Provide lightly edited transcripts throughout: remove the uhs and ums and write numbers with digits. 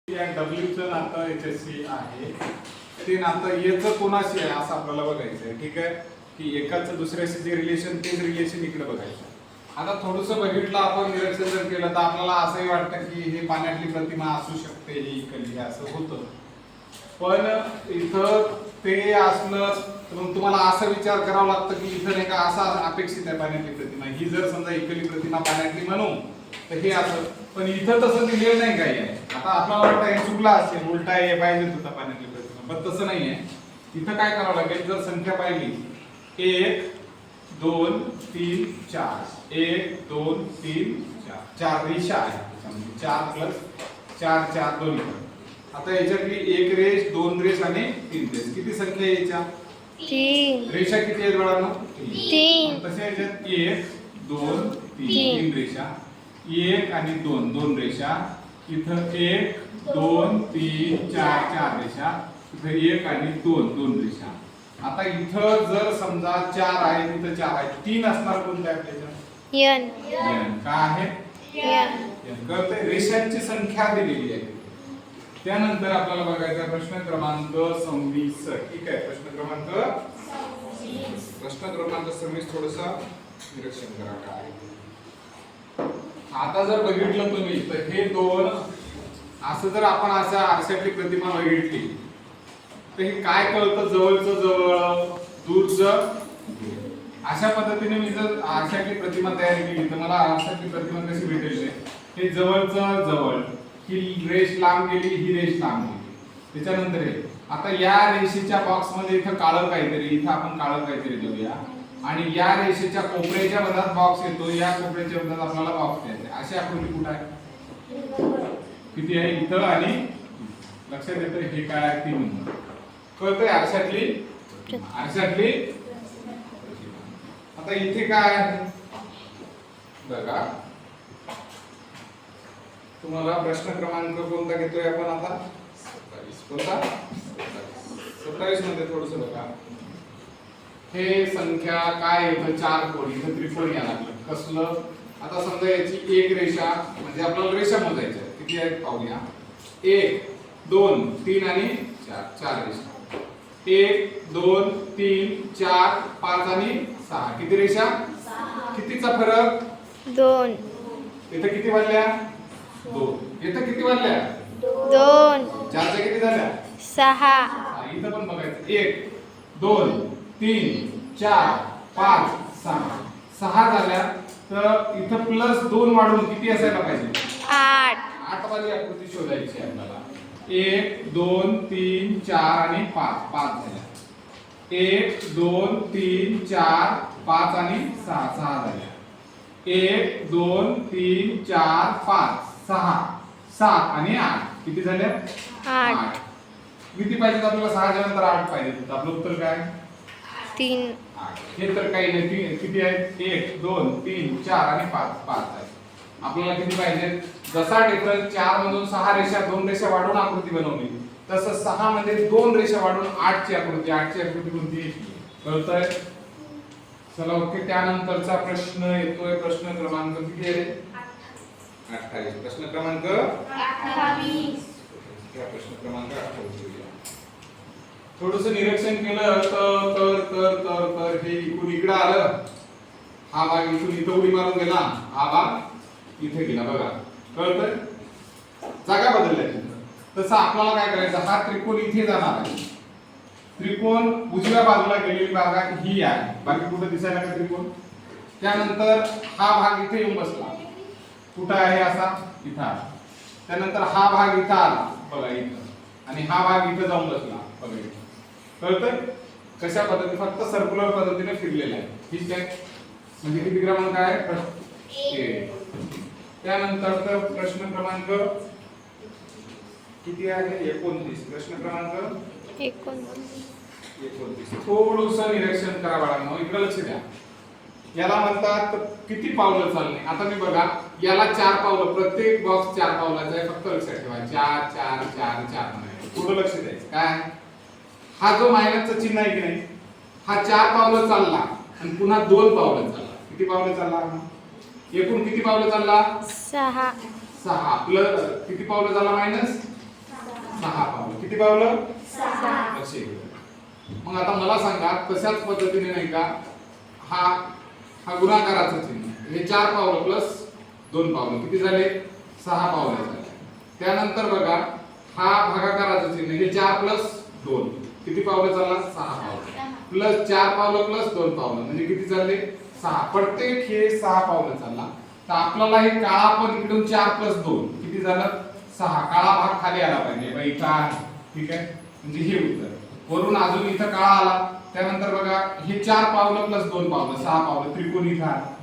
या डब्ल्यूचं नातं याच्याशी आहे, ते नातं याचं कोणाशी आहे असं आपल्याला बघायचं आहे. ठीक आहे, की एकाचं दुसऱ्याशी जे रिलेशन तेच रिलेशन इकडे बघायचं. आता थोडंसं बघितलं आपण, निरीक्षण जर केलं तर आपल्याला असंही वाटतं की हे पाण्यातली प्रतिमा असू शकते, ही इकडली, असं होतं. पण इथं ते असलं तर तुम्हाला असा विचार करावा लागतं की इथं नाही का असा अपेक्षित आहे पाण्यातली प्रतिमा, ही जर समजा इकडली प्रतिमा पाण्यातली म्हणू तर हे असं, पण इथं तसं दिलेलं नाही काही आहे. आता आपल्याला वाटतं हे चुकला असेल, उलटा हे पाहिजे होता पाण्यातली प्रतिमा, पण तसं नाहीये. इथं काय करावं लागेल, जर संख्या पाहिली 1 2 3 4, 1 2 3 4, 4 रेषा आहेत, 4 प्लस 4 4 2. आता याच्यातली एक रेष, दोन रेष आणि तीन रेष, किती संख्या आहे याच्या? 3 रेषा किती आहेत बाळांनो? 3. तसे याच्यात 1 2 3 तीन रेषा, 1 आणि 2 दोन रेषा, इथं 1 2 3 4 4 रेषा, इथं 1 आणि 2 दोन रेषा. आता इथं जर समजा 4 आहे, इथं 4 आहे, 3 असणार कोणत्या आपल्याच्या? n n. काय आहे? n. कळतंय? रेषांची संख्या दिलेली आहे. त्यानंतर आपल्याला बघायचा प्रश्न क्रमांक 26. ठीक आहे, प्रश्न क्रमांक 26 थोडंसं निरीक्षण करा काय आहे. आता जर बघितलं तुम्ही तर हे दोन असं जर आपण अशा आरशातली प्रतिमा बघितली तर हे काय कळतं? जवळचं जवळ, दूरचं दूर. अशा पद्धतीने मी जर आरशातली प्रतिमा तयार केली तर मला आरशातली प्रतिमा कशी भेटेल? हे जवळचं जवळ, ही रेष लांब गेली, ही रेष लांब गेली. त्याच्यानंतर हे आता या रेषेच्या बॉक्स मध्ये इथं काळं काहीतरी, इथं आपण काळं काहीतरी देऊया, आणि या रेषेच्या कोपऱ्याच्या मधात बॉक्स येतो, या कोपऱ्याच्या मधात आपल्याला बॉक्स द्यायचा. अशी आकृती कुठे आहे? किती आहे? इथं आणि लक्षात येतं हे काय आहे? 3 नंबर. कळतंय? आरशातली. आता इथे काय आहे बघा, तुम्हाला प्रश्न क्रमांक कोणता घेतोय आपण आता? 27. कोणता? 27 मध्ये थोडस बघा. हे संख्या काय येतं? 4 कोण, इथं त्रिकोण यायला लागलं. कसलं? आता समजा याची एक रेषा, म्हणजे आपल्याला रेषा मोजायच्या किती आहेत पाहूया. 1 2 3 आणि 4, 4 रेषा. 1 2 3 4 5 आणि 6, किती रेषा? कितीचा फरक? 2 इथं किती वाढल्या? 2. इथं किती वाढल्या? 2 4च्या किती झाल्या? 6 इथं पण बघायचं. 1 2 3 4 5 6, 6 झाल्या. तर इथं प्लस 2 वाढून किती असायला पाहिजे? 8 वाली आकृती शोधायची आहे आपल्याला. 1 2 3 4 आणि 5, 5 झाल्या. 1 2 3 4 5 आणि 6, 6 झाल्या. 1 2 3 4 5 6 7 आणि 8, किती झाल्या? 8. किती पाहिजे आपल्याला? 6 च्या नंतर 8 पाहिजे. आपलं उत्तर काय? 3 8. हे तर काही नाही. किती आहेत? 1 2 3 4 आणि 5, 5 आहे. आपल्याला किती पाहिजे? जसा डिफरन्स 4 मधून 6 रेषा, 2 रेषा वाढून आकृती बनवली, तसं 6 मध्ये 2 रेषा वाढून 8 ची आकृती. 8 ची आकृती कोणती? कळतंय? चला ओके. त्यानंतरचा प्रश्न येतोय, प्रश्न क्रमांक किती आहे? 28. प्रश्न क्रमांक 28. प्रश्न क्रमांक 28. थोडस निरीक्षण केलं तर हे इकडून इकडे आलं, हा भाग इथून इथं उडी मारून गेला, हा भाग इथे गेला. बघा, कळतंय? जागा बदलल्या तिथं. तसं आपल्याला काय करायचं? हा त्रिकोण इथे जाणार आहे. त्रिकोण उजव्या बाजूला गेलेली भागा ही आहे, बाकी कुठे दिसायला का त्रिकोण? त्यानंतर हा भाग इथे येऊन बसला. कुठं आहे? असा इथं आला. त्यानंतर हा भाग इथं आला, बघा इथं, आणि हा भाग इथं जाऊन बसला, बघा इथं. कळतंय? कशा पद्धतीने? फक्त सर्क्युलर पद्धतीने फिरलेला आहे. ठीक आहे, म्हणजे किती क्रमांक आहे? 1. त्यानंतर प्रश्न क्रमांक किती आहे? 29. प्रश्न क्रमांक 29. थोडंसं निरीक्षण करा बाळांनो, इकडे लक्ष द्या. याला म्हणतात किती पावलं चालणे. आता मी बघा, याला 4 पावलं, प्रत्येक बॉक्स 4 पावलाचा आहे. फक्त लक्षात ठेवा 4 4 4 4 नाही. थोडं लक्ष द्यायचं. काय? हा जो मायनसचं चिन्ह आहे की नाही, हा 4 पावलं चालला आणि पुन्हा 2 पावलं चालला. किती पावलं चालला? एकूण किती पावलं चालला? 6 6 प्लस किती पावलं झाला? मायनस 6 पावलं. किती पावलं? 6. लक्ष द्या. मग आता मला सांगा तशाच पद्धतीने नाही का हा गुणाकाराचं चिन्ह हे 4 पावलं प्लस 2 पावलं किती झाले? 6 पावलं झाले. त्यानंतर बघा हा भागाकाराचं चिन्ह हे 4 प्लस 2 किती पावलं झाला? 6 पावलं प्लस 4 पावलं प्लस 2 पावलं म्हणजे किती झाले? 6. प्रत्येक हे 6 पावलं चालला. तर आपल्याला हे काळा पण इकडून 4 प्लस 2 किती झालं? 6. काळा भाग खाली आला पाहिजे बाई इथं आहे. ठीक आहे म्हणजे हे उत्तर. वरून अजून इथं काळा आला. त्यानंतर बघा हे 4 पावलं प्लस 2 पावलं 6 पावलं त्रिकोण इथं आला.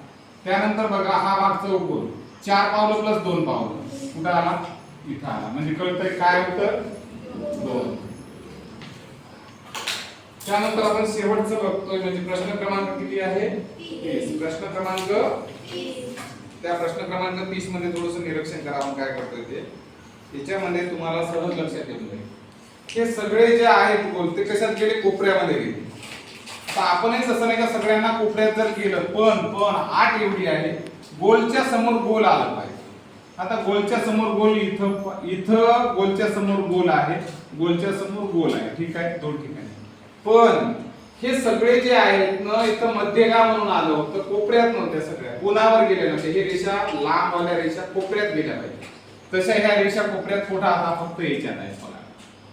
त्यानंतर बघा हा भाग चौकोन 4 पावलं प्लस 2 पावलं कुठं आला? इथं आला. म्हणजे कळतंय काय उत्तर? 2. त्यानंतर आपण शेवटचं बघतोय म्हणजे प्रश्न क्रमांक किती आहे? 30. प्रश्न क्रमांक 30. त्या प्रश्न क्रमांक 30 मध्ये थोडंसं निरीक्षण करा आपण काय करतोय ते. याच्यामध्ये तुम्हाला सहज लक्षात येईल. हे सगळे जे आहेत गोल ते कशात गेले? कोपऱ्यामध्ये गेले. आता आपणही तसं नाही का सगळ्यांना कोपऱ्यात जर गेलं पण 8 एवढी आहे. गोलच्या समोर गोल आला पाहिजे. आता गोलच्या समोर गोल इथं गोलच्या समोर गोल आहे. गोलच्या समोर गोल आहे. ठीक आहे 2 ठिकाणी. पण हे सगळे जे आहेत ना इथं मध्यगा म्हणून आलं होतं कोपऱ्यात नव्हत्या सगळ्या कोणावर गेल्या नव्हत्या. हे रेषा लांबवाल्या रेषा कोपऱ्यात गेल्या पाहिजे. तशा ह्या रेषा कोपऱ्यात कुठं आता फक्त याच्यात आहेत बघा.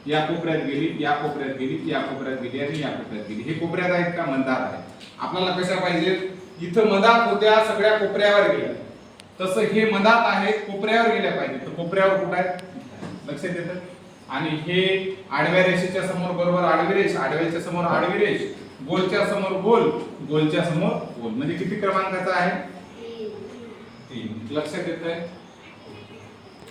या कोपऱ्यात गेली, या कोपऱ्यात गेली, या कोपऱ्यात गेली आणि या कोपऱ्यात गेली. हे कोपऱ्यात आहेत का? मधात आहेत. आपल्याला कशा पाहिजे? इथं मधात होत्या सगळ्या कोपऱ्यावर गेल्या. तसं हे मधात आहेत कोपऱ्यावर गेल्या पाहिजे. तर कोपऱ्यावर कुठं आहेत? लक्षात येतं. आणि हे आडव्या रेषेच्या समोर बरोबर आडवी रेष, आडव्याच्या समोर आडवी रेष, गोलच्या समोर गोल, गोलच्या समोर गोल म्हणजे किती क्रमांकाचा आहे? 3. लक्षात येतंय?